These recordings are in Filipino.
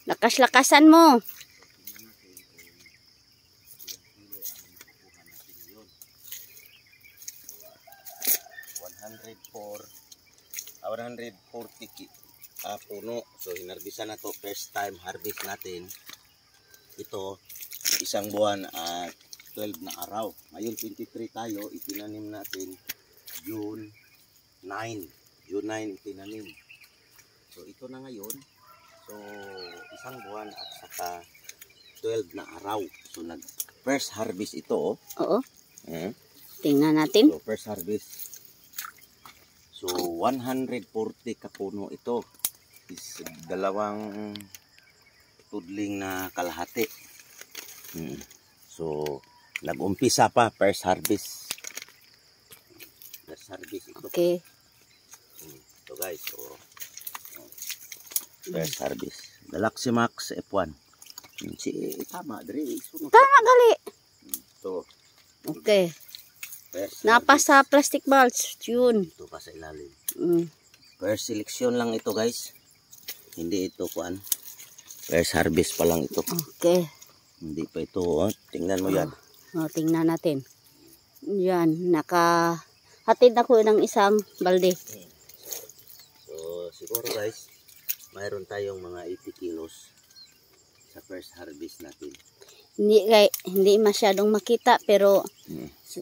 Lakas-lakasan mo. Tingnan natin kung 140 puno. So hinarbisan na to, first time harvest natin. Ito isang buwan at 12 na araw. Ngayon 23 tayo, itinanim natin June 9 itinanim. So ito na ngayon. So isang buwan at saka 12 na araw. So nag first harvest ito. Oo. Tingnan natin. So first harvest. So 140 kapuno ito. Is dalawang tudling na kalahati. So nag-umpisa pa first harvest. First harvest ito. Okay. So guys, so first harvest. Galaxy Max F1. Tama, Dre. Tama gali. Ito. Okay. First Napa harvest. sa plastic mulch. Yun. Ito pa sa ilalim. Mm. First selection lang ito guys. Hindi ito kuan. First harvest pa lang ito. Okay. Hindi pa ito. Oh. Tingnan mo yan. Tingnan natin. Yan. Nakahatid ako ng isang balde. So siguro guys, mayroon tayong mga 80 kilos sa first harvest natin. Hindi masyadong makita pero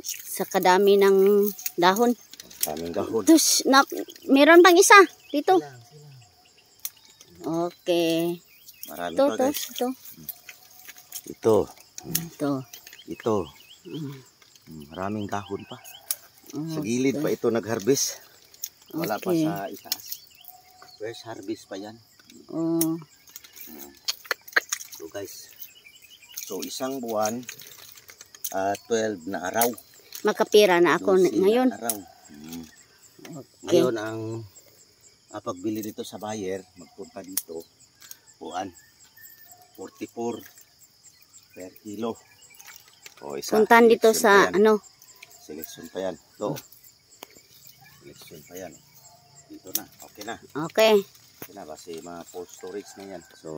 sa kadami ng dahon. Kaming dahon. Tapos, meron pang isa dito. Okay. Marami Ito, pa guys. Ito. Ito. Maraming dahon pa. Sa gilid pa ito nag-harvest. Wala pa sa itaas. First harvest pa yan. So guys. So isang buwan 12 na araw. Makapira na ako 12 ngayon. na araw. Okay. Ngayon ang pagbili dito sa buyer, magpunta dito. Buwan. 44 per kilo. O isa. Puntan dito sa ano? Selection pa yan. Ito. Selection pa yan. Dito na. Okay na. Okay. Okay na kasi mga cold storage na yan. So